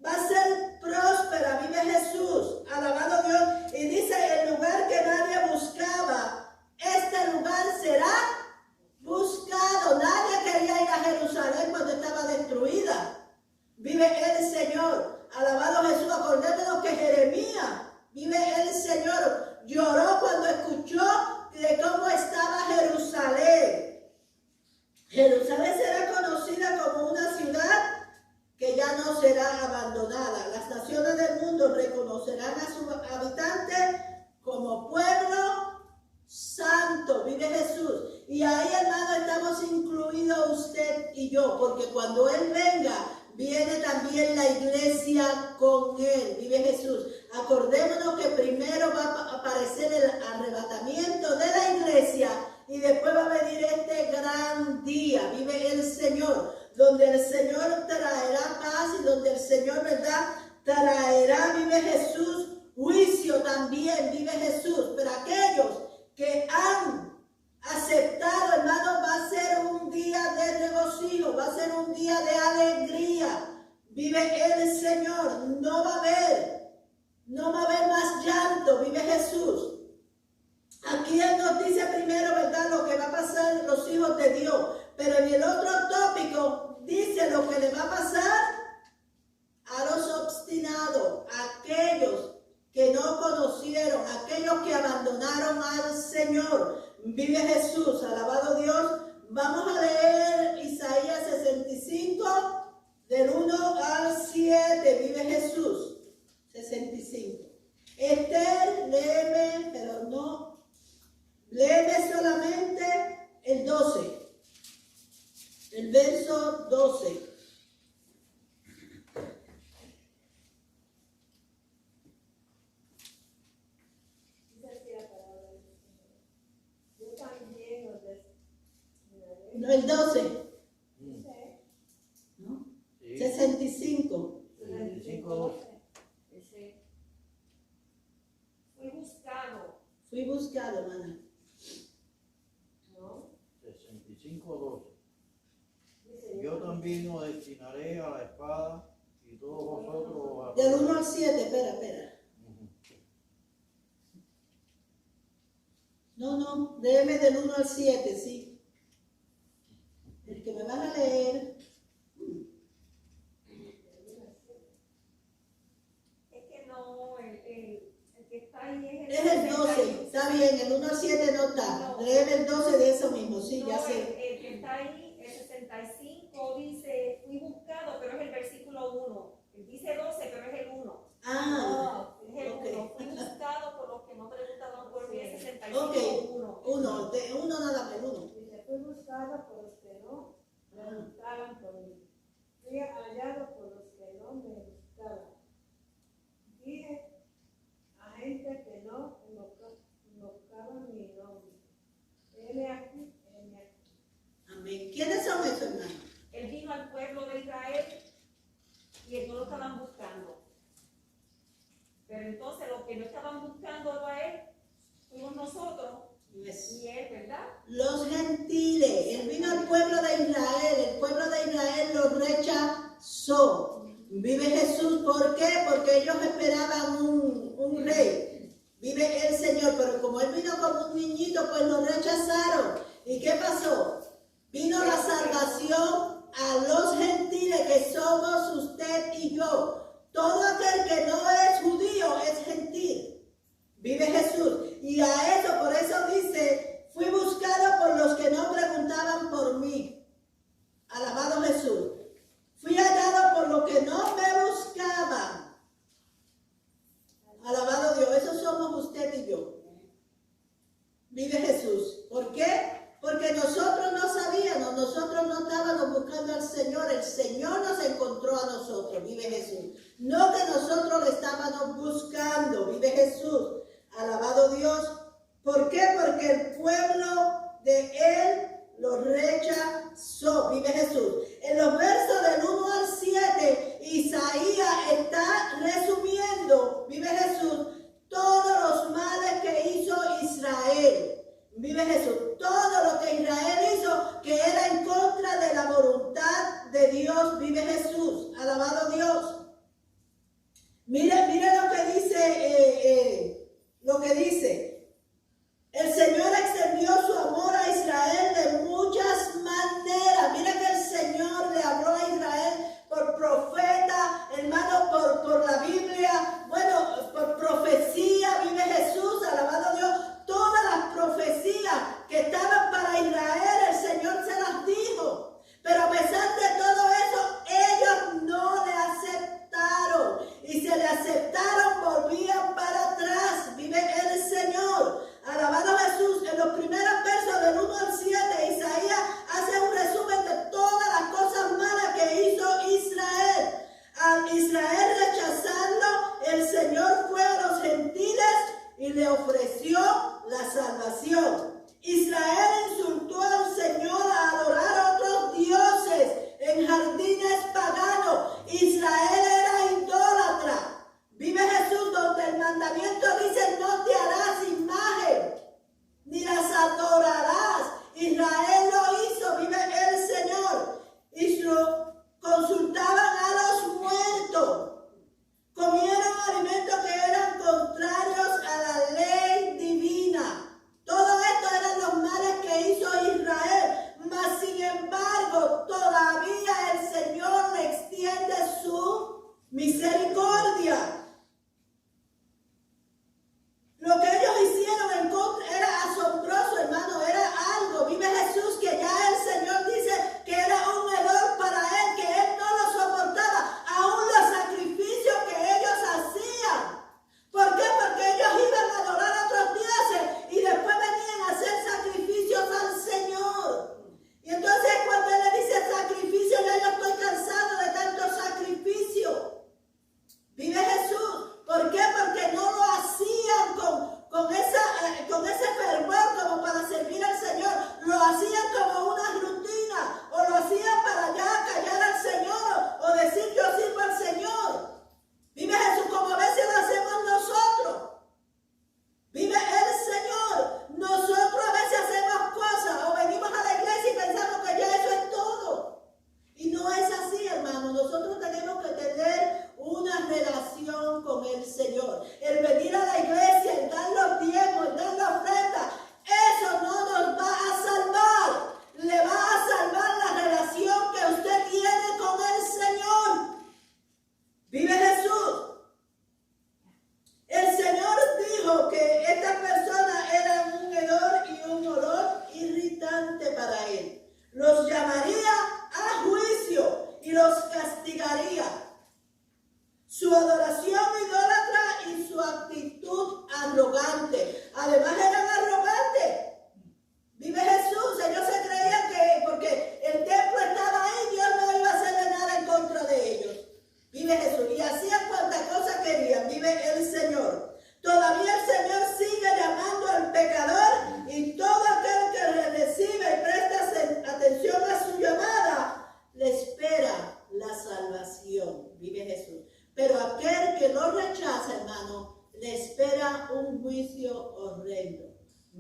Va a ser próspera. Vive Jesús. Alabado Dios. Y dice el cuando Él venga, viene también la iglesia con Él. Vive Jesús. Acordémonos que primero va a aparecer el arrebatamiento de la iglesia y después va a venir este gran día. Vive el Señor, donde el Señor traerá paz y donde el Señor, ¿verdad?, traerá, vive Jesús, juicio también, vive Jesús. Pero aquellos que han aceptado, hermano, va a ser un día de regocijo, va a ser un día de alegría. Vive el Señor, no va a haber más llanto, vive Jesús. Aquí Él nos dice primero, ¿verdad?, lo que va a pasar los hijos de Dios, pero en el otro tópico dice lo que le va a pasar a los obstinados, aquellos que no conocieron, aquellos que abandonaron al Señor. Vive Jesús, alabado Dios. Vamos a leer Isaías 65, del 1 al 7. Vive Jesús, 65. Esther, léeme, pero no, léeme solamente el 12, el verso 12. No, el 12. ¿No? Sí. 65. 65. Fui buscado, hermana. ¿No? 65:12. Dice, Yo también os destinaré a la espada y todos vosotros Del 1 al 7, espera. No, léeme del 1 al 7, sí. El que me van a leer. es que no, el que está ahí Es el 12, está bien, el 1 al 7 no está. Léeme el 12 de eso mismo, sí, ya sé. El que está ahí, el 65, dice, fui buscado, pero es el versículo 1. Dice 12, pero es el 1. Ah, No, es el ok. 1. Fui buscado por los que no preguntaban por mí, es 65, Ok, 1. uno nada más, uno. Dice, fui buscado por los que no preguntaban por mí. Fui hallado por los que no me buscaban. Dije a gente que no invocaban mi nombre. Heme aquí, heme aquí. Amén. ¿Quiénes son esos, hermanos? Él vino al pueblo de Israel y no lo estaban buscando. Pero entonces los que no estaban buscándolo a él, fuimos nosotros Yes. y él, ¿verdad? Los gentiles. Él vino al pueblo de Israel. El pueblo de Israel los rechazó. Vive Jesús. ¿Por qué? Porque ellos esperaban un rey. Vive el Señor. Pero como Él vino como un niñito, pues lo rechazaron. ¿Y qué pasó? Vino la salvación a los gentiles, que somos usted y yo. Todo aquel que no es judío es gentil. Vive Jesús. Y a eso, por eso dice, fui buscado por los que no preguntaban por mí. Alabado Jesús. Fui hallado por los que no me buscaban. Alabado Dios. Esos somos usted y yo. Vive Jesús. ¿Por qué? Porque nosotros no sabíamos, nosotros no estábamos buscando al Señor, el Señor nos encontró a nosotros, vive Jesús. No que nosotros le estábamos buscando, vive Jesús. Alabado Dios. ¿Por qué? Porque el pueblo de Él lo rechazó, vive Jesús. En los versos del 1 al 7, Isaías está resumiendo, vive Jesús, todos los males que hizo Israel. Vive Jesús. Todo lo que Israel hizo que era en contra de la voluntad de Dios. Vive Jesús. Alabado Dios. Mire lo que dice. El Señor extendió su amor a Israel de muchas maneras. Mira que el Señor le habló a Israel por profeta, hermano, por la Biblia, bueno, por profecía. Vive Jesús. Alabado Dios. Todas las profecías que estaban para Israel, el Señor se las dijo. Pero a pesar de todo eso, ellos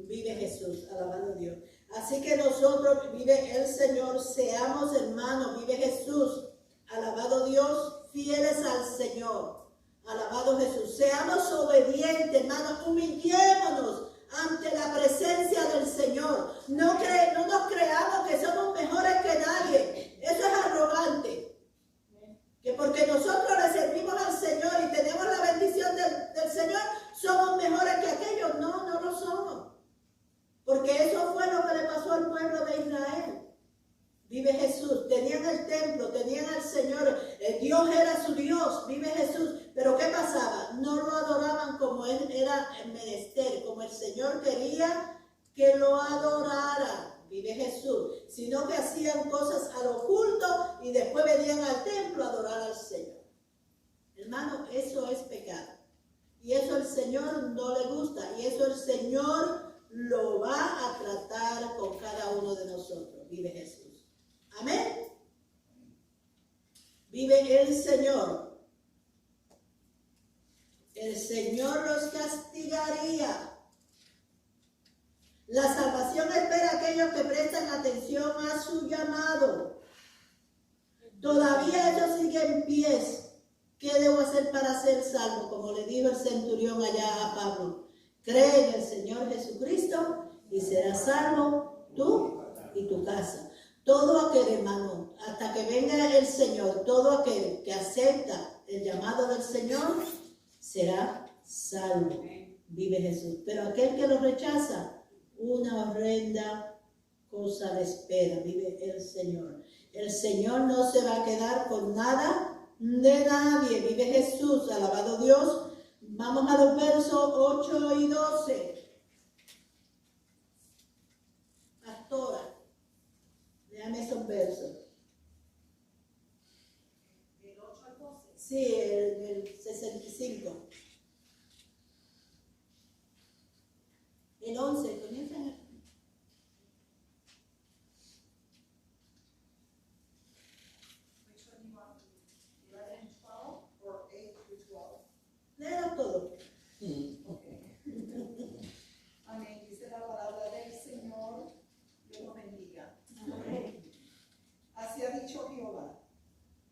Vive Jesús, alabado Dios. Así que nosotros, vive el Señor, seamos hermanos, vive Jesús, alabado Dios, fieles al Señor, alabado Jesús. Seamos obedientes, hermanos, humillémonos ante la presencia del Señor. No nos creamos que somos mejores que nadie. Eso es arrogante. Que porque nosotros le servimos al Señor y tenemos la bendición del Señor, somos mejores que aquellos. No, no lo somos. Porque eso fue lo que le pasó al pueblo de Israel. Vive Jesús. Tenían el templo, tenían al Señor. Dios era su Dios. Vive Jesús. Pero ¿qué pasaba? No lo adoraban como él era en menester, como el Señor quería que lo adorara. Vive Jesús. Sino que hacían cosas al oculto y después venían al templo a adorar al Señor. Hermano, eso es pecado. Y eso el Señor no le gusta. Y eso el Señor lo va a tratar con cada uno de nosotros. Vive Jesús. Amén. Vive el Señor. El Señor los castigaría. La salvación espera a aquellos que prestan atención a su llamado. Todavía ellos siguen pies. ¿Qué debo hacer para ser salvo? Como le dijo el centurión allá a Pablo. Cree en el Señor Jesucristo y serás salvo tú y tu casa. Todo aquel, hermano, hasta que venga el Señor, todo aquel que acepta el llamado del Señor será salvo. Vive Jesús. Pero aquel que lo rechaza, una horrenda cosa le espera. Vive el Señor. El Señor no se va a quedar con nada de nadie. Vive Jesús. Alabado Dios. Vamos a los versos 8 y 12. Pastora, déjame esos versos. ¿Del 8 al 12? Sí, el 65. El 11, comienza. Which one you want? 11 and 12 or 8 through 12? Léelo todo. Amén. Dice la palabra del Señor. Dios los bendiga. Así ha dicho Jehová.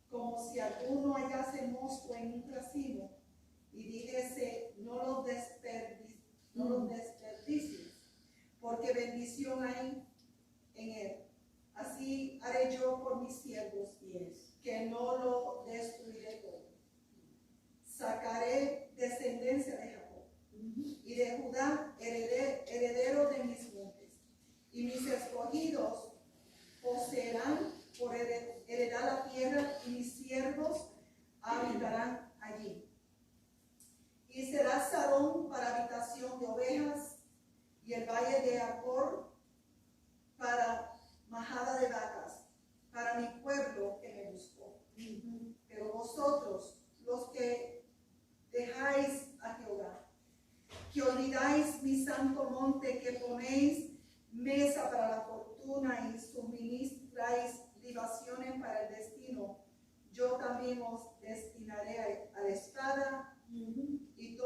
Como si alguno hallase mosto en un racimo y dijese, no los desperdicies, porque bendición hay en él. Así haré yo por mis siervos, que no lo destruiré todo. Sacaré descendencia de Jacob y de Judá heredero de mis montes, y mis escogidos poseerán por heredar la tierra, y mis siervos habitarán allí. Y será Sarón para habitación de ovejas, y el valle de Acor para majada de vacas, para mi pueblo que me buscó. Pero vosotros, los que dejáis a Jehová, que olvidáis mi santo monte, que ponéis mesa para la fortuna y suministráis libaciones para el destino, yo también os destinaré a la espada, y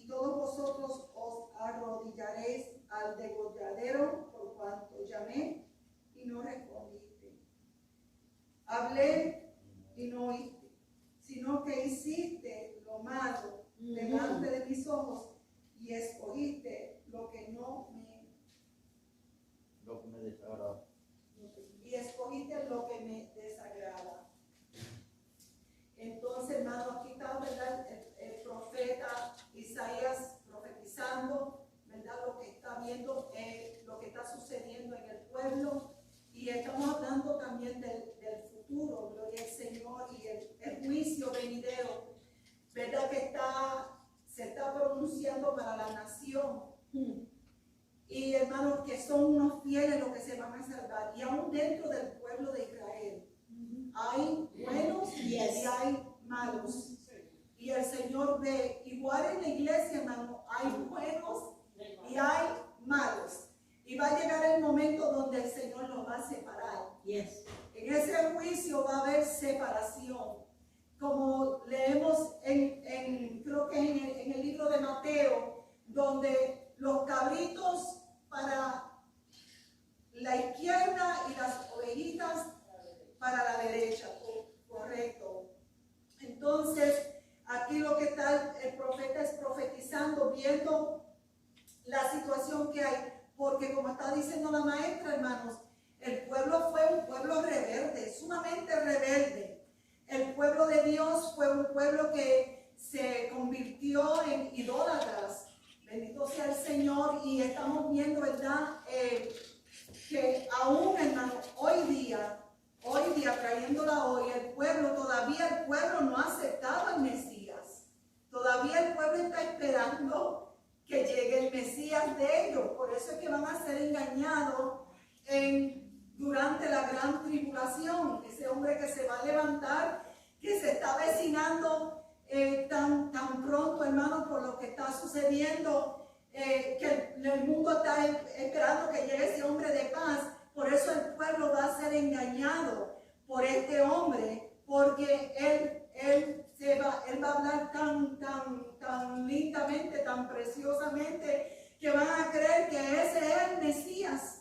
todos vosotros os arrodillaréis al degolladero, por cuanto llamé y no respondiste. Hablé y no oíste, sino que hiciste lo malo delante de mis ojos y escogiste lo que me desagrada. Y escogiste lo que me desagrada. Entonces, hermano, aquí está, ¿verdad? El profeta Isaías profetizando, ¿verdad? Lo que está viendo, lo que está sucediendo en el pueblo. Y estamos hablando también del futuro, gloria al Señor, y el juicio venidero, ¿verdad? Que se está pronunciando para la nación. Y hermanos, que son unos fieles los que se van a salvar. Y aún dentro del pueblo de Israel hay buenos y hay malos. Y el Señor ve, igual en la iglesia, hermano, hay buenos y hay malos. Y va a llegar el momento donde el Señor los va a separar. En ese juicio va a haber separación. Como leemos creo que en el libro de Mateo, donde los cabritos para la izquierda y las ovejitas para la derecha. Correcto. Entonces, aquí lo que está el profeta es profetizando, viendo la situación que hay, porque como está diciendo la maestra, hermanos, el pueblo fue un pueblo rebelde, sumamente rebelde. El pueblo de Dios fue un pueblo que se convirtió en idólatras. Bendito sea el Señor. Y estamos viendo, ¿verdad? Que aún, hermano, hoy día, trayéndola hoy, todavía el pueblo no ha aceptado al Mesías. Todavía el pueblo está esperando que llegue el Mesías de ellos. Por eso es que van a ser engañados durante la gran tribulación. Ese hombre que se va a levantar, que se está avecinando tan pronto, hermano, por lo que está sucediendo, que el mundo está esperando que llegue ese hombre de paz. Por eso el pueblo va a ser engañado por este hombre, porque él va a hablar tan lindamente, tan preciosamente, que van a creer que ese es el Mesías.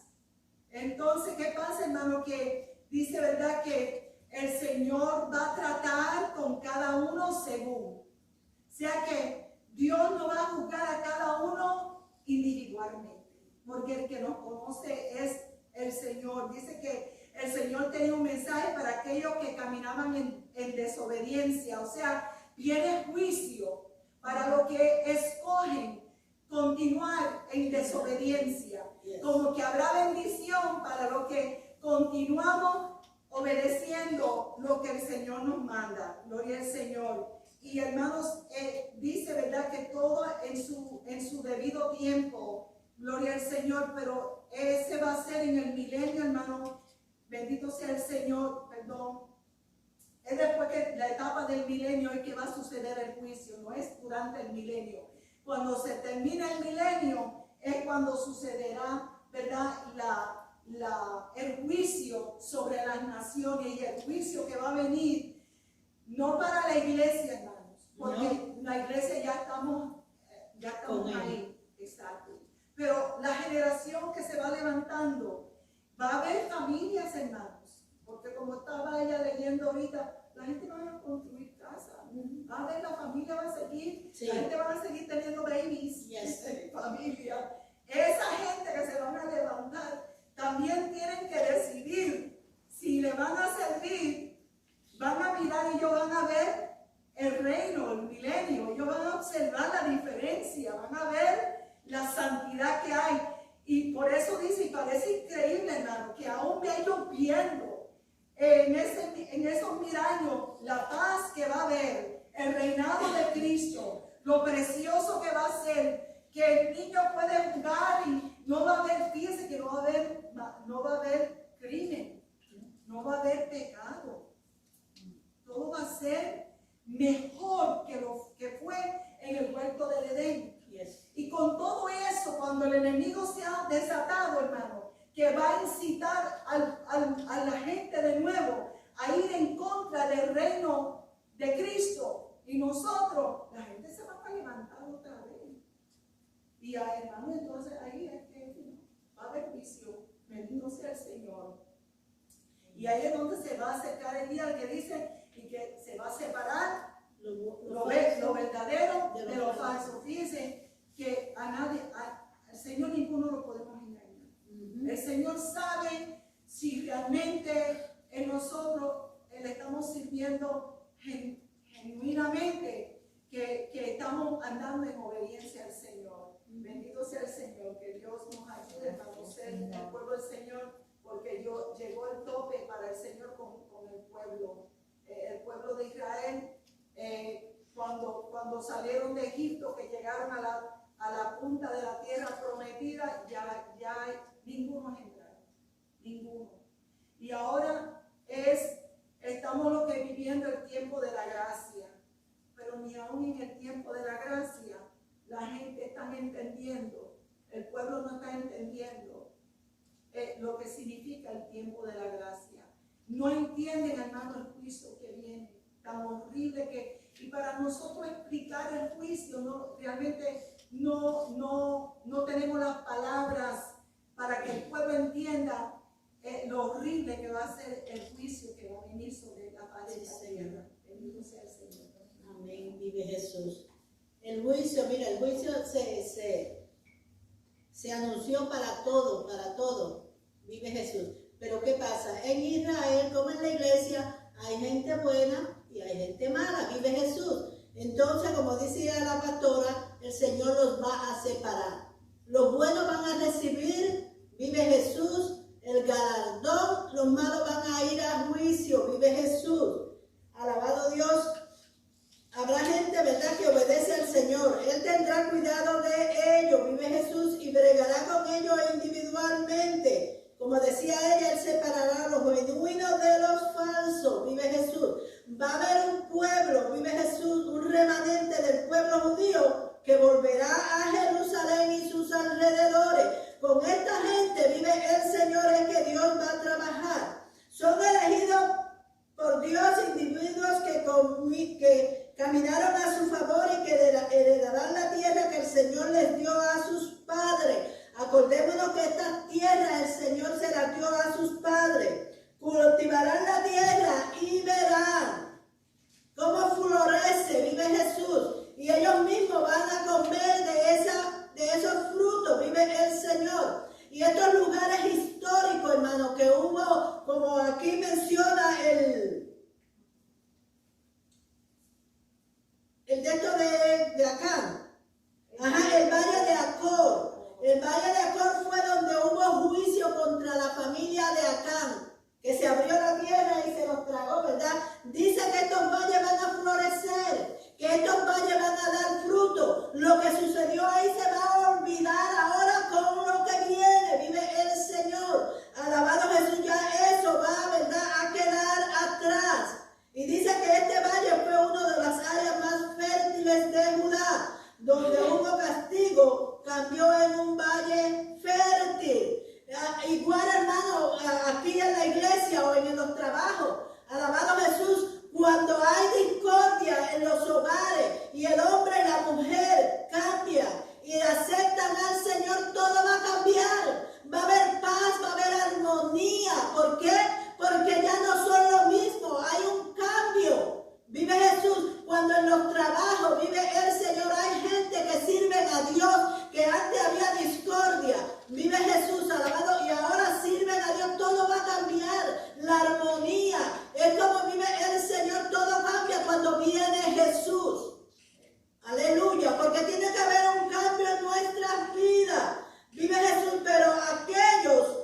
Entonces, ¿qué pasa, hermano? Que dice, ¿verdad?, que el Señor va a tratar con cada uno según. O sea que Dios no va a juzgar a cada uno individualmente, porque el que nos conoce es el Señor. Dice que el Señor tenía un mensaje para aquellos que caminaban en desobediencia. O sea, viene juicio para los que escogen continuar en desobediencia. Como que habrá bendición para los que continuamos obedeciendo lo que el Señor nos manda. Gloria al Señor. Y hermanos, dice, ¿verdad?, que todo en su debido tiempo. Gloria al Señor. Pero ese va a ser en el milenio, hermano. Bendito sea el Señor. Perdón. Es después que la etapa del milenio es que va a suceder el juicio. No es durante el milenio. Cuando se termina el milenio es cuando sucederá, ¿verdad?, el juicio sobre las naciones, y el juicio que va a venir no para la iglesia, hermanos, porque la iglesia ya estamos ahí, exacto. Pero la generación que se va levantando, va a haber familias, hermanos, porque como estaba ella leyendo ahorita, la gente va a construir casas, va a ver, la familia va a seguir, la gente va a seguir teniendo babies, familia. Esa gente que se van a levantar también tienen que decidir si le van a servir. Van a mirar y ellos van a ver el reino, el milenio. Ellos van a observar la diferencia, van a ver la santidad que hay. Y por eso dice, y parece increíble, hermano, que aún ellos viendo en esos 1000 años la paz que va a haber, el reinado de Cristo, lo precioso que va a ser, que el niño puede jugar y no va a haber, fíjense que no va a haber crimen, no va a haber pecado. Todo va a ser mejor que lo que fue en el huerto del Edén. Y con todo eso, cuando el enemigo se ha desatado, hermano, que va a incitar a la gente de nuevo a ir en contra del reino de Cristo, y nosotros, la gente se va a levantar otra vez. Y hermano, entonces ahí es que va a haber juicio. Bendito sea el Señor. Y ahí es donde se va a acercar el día que dice, y que se va a separar lo verdadero de lo falso. Fíjense que al Señor ninguno lo podemos engañar. El Señor sabe si realmente en nosotros le estamos sirviendo genuinamente, que estamos andando en obediencia al Señor. Bendito sea el Señor, que Dios nos ayude a conocer el pueblo del Señor, porque llegó el tope para el Señor con el pueblo de Israel. Cuando salieron de Egipto, que llegaron a la punta de la tierra prometida, ya ninguno entraron, ninguno. Y ahora estamos lo que viviendo el tiempo de la gracia, pero ni aún en el tiempo de la gracia la gente está entendiendo, el pueblo no está entendiendo lo que significa el tiempo de la gracia. No entienden, hermano, el juicio que viene, tan horrible y para nosotros explicar el juicio, realmente no tenemos las palabras para que el pueblo entienda lo horrible que va a ser el juicio que va a venir sobre la paz de esta tierra. Bendito sea el Señor. Amén, vive Jesús. El juicio, mira, el juicio se anunció para todo, vive Jesús. Pero ¿qué pasa? En Israel, como en la iglesia, hay gente buena y hay gente mala, vive Jesús. Entonces, como decía la pastora, el Señor los va a separar. Los buenos van a recibir, vive Jesús, el galardón. Los malos van a ir a juicio, vive Jesús. Alabado Dios. Habrá gente, ¿verdad?, que obedece al Señor. Él tendrá cuidado de ellos, vive Jesús, y bregará con ellos individualmente. Como decía ella, Él separará a los genuinos de los falsos, vive Jesús. Va a haber un pueblo, vive Jesús, un remanente del pueblo judío que volverá a Jerusalén y sus alrededores. Con esta gente, vive el Señor, es que Dios va a trabajar. Son elegidos por Dios individuos que caminaron a su favor y que heredarán la tierra que el Señor les dio a sus padres. Acordémonos que esta tierra el Señor se la dio a sus padres. Cultivarán la tierra y verán cómo florece, vive Jesús. Y ellos mismos van a comer de esos frutos, vive el Señor. Y estos lugares históricos, hermano, que hubo, como aquí menciona el de esto de Acán. Ajá, el valle de Acor. El valle de Acor fue donde hubo juicio contra la familia de Acán, que se abrió la tierra y se los tragó, ¿verdad? Dice que estos valles van a florecer, que estos valles van a dar fruto. Lo que sucedió ahí se va a olvidar ahora con lo que viene, vive el Señor. Alabado Jesús, ya eso va, ¿verdad?, a quedar atrás. Y dice que este valle fue una de las áreas más fértiles de Judá, donde hubo castigo, cambió en un valle fértil. Igual, hermano, aquí en la iglesia o en los trabajos, alabado Jesús, cuando hay discordia en los hogares y el hombre y la mujer cambian y aceptan al Señor, todo va a cambiar. Va a haber paz, va a haber armonía. ¿Por qué? Porque ya no son lo mismo, hay un cambio. Vive Jesús. Cuando en los trabajos vive el Señor, hay gente que sirven a Dios, que antes había discordia. Vive Jesús, alabado, y ahora sirven a Dios. Todo va a cambiar, la armonía. Es como vive el Señor, todo cambia cuando viene Jesús. Aleluya, porque tiene que haber un cambio en nuestras vidas. Vive Jesús, pero aquellos,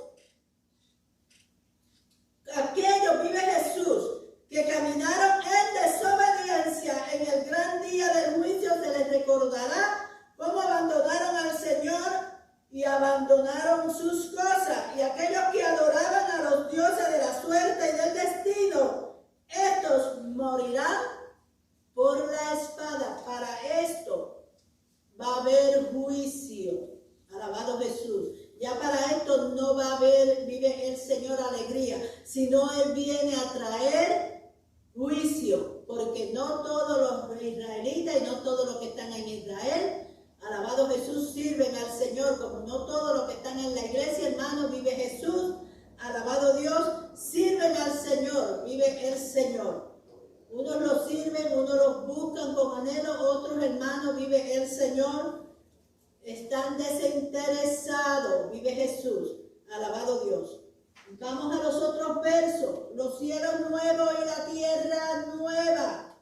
vive Jesús, que caminaron en desobediencia en el gran día del juicio, se les recordará cómo abandonaron al Señor y abandonaron sus cosas. Y aquellos que adoraban a los dioses de la suerte y del destino, estos morirán por la espada. Para esto va a haber juicio. Alabado Jesús. Ya para esto no va a haber, vive el Señor, alegría, sino Él viene a traer juicio, porque no todos los israelitas y no todos los que están en Israel, alabado Jesús, sirven al Señor, como no todos los que están en la iglesia, hermano, vive Jesús, alabado Dios, sirven al Señor, vive el Señor. Unos los sirven, unos los buscan con anhelo, otros, hermanos, vive el Señor, están desinteresados, vive Jesús, alabado Dios. Vamos a los otros versos. Los cielos nuevos y la tierra nueva.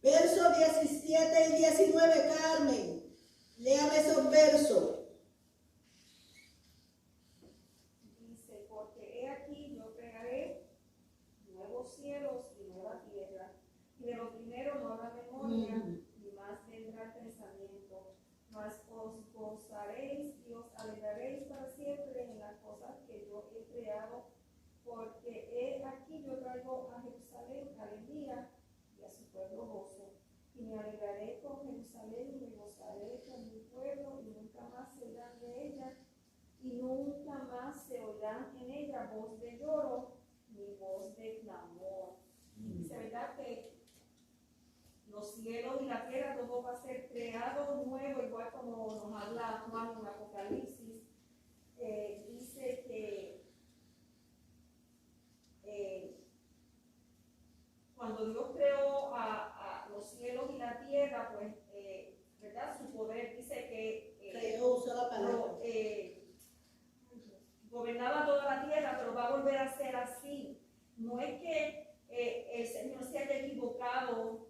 Versos 17 y 19, Carmen. Léame esos versos. Dice, porque he aquí yo crearé nuevos cielos y nueva tierra. Y de lo primero no habrá memoria, ni más vendrá el pensamiento. Mas os gozaréis y os alegraréis para siempre en las cosas que yo he creado, porque he aquí yo traigo a Jerusalén alegría y a su pueblo gozo. Y me alegraré con Jerusalén y me gozaré con mi pueblo, y nunca más se oirán de ella, y nunca más se oirán en ella voz de lloro ni voz de clamor. Dice, ¿verdad?, que los cielos y la tierra, todo va a ser creado nuevo, igual como nos habla Juan en Apocalipsis. cuando Dios creó a los cielos y la tierra, pues, ¿verdad? Su poder dice que Creo, uso la palabra. gobernaba toda la tierra, pero va a volver a ser así. No es que el Señor se haya equivocado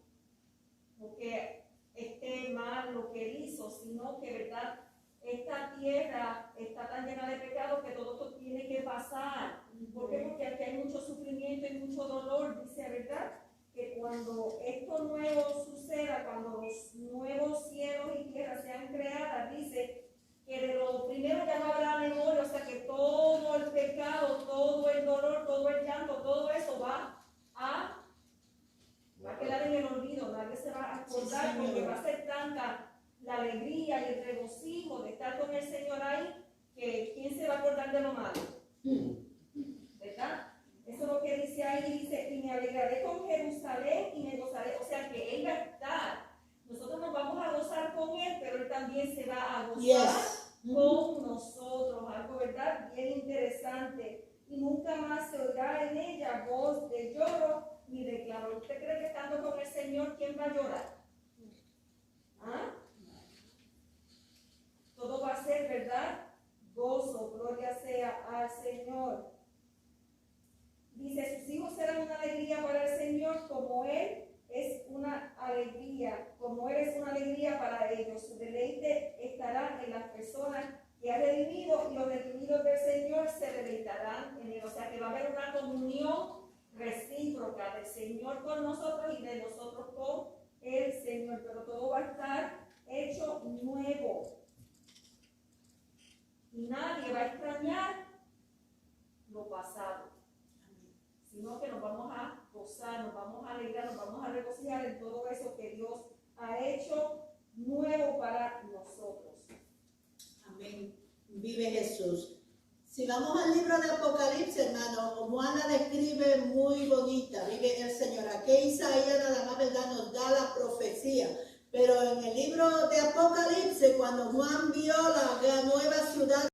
o que esté mal lo que él hizo, sino que, ¿verdad? Esta tierra está tan llena de pecados que todo esto tiene que pasar. ¿Por qué? Porque aquí hay mucho sufrimiento y mucho dolor, dice, ¿verdad? Que cuando esto nuevo suceda, cuando los nuevos cielos y tierras sean creadas, dice que de lo primero ya no habrá memoria, o sea que todo el pecado, todo el dolor, todo el llanto, todo eso va a quedar en el olvido, nadie se va a acordar, Sí, porque va a ser tanta la alegría y el regocijo de estar con el Señor ahí, que ¿quién se va a acordar de lo malo? ¿Verdad? Eso es lo que dice ahí, dice, y me alegraré con Jerusalén y me gozaré, o sea que Él va a estar, nosotros nos vamos a gozar con Él, pero Él también se va a gozar con nosotros, algo, ¿verdad? Bien interesante, y nunca más se oirá en ella voz de lloro ni de clamor. ¿Usted cree que estando con el Señor, quién va a llorar? ¿Ah? Todo va a ser, ¿verdad? Gozo, gloria sea al Señor. Dice, sus hijos serán una alegría para el Señor, como Él es una alegría, como Él es una alegría para ellos. Su deleite estará en las personas que ha redimido, y los redimidos del Señor se deleitarán en Él. O sea que va a haber una comunión recíproca del Señor con nosotros y de nosotros con el Señor, pero todo va a estar hecho nuevo. Y nadie va a extrañar lo pasado, sino que nos vamos a gozar, nos vamos a alegrar, nos vamos a regocijar en todo eso que Dios ha hecho nuevo para nosotros. Amén. Vive Jesús. Si vamos al libro de Apocalipsis, hermano, Juan la describe muy bonita, vive el Señor. Aquí Isaías nada más, ¿verdad?, nos da la profecía. Pero en el libro de Apocalipsis, cuando Juan vio la nueva ciudad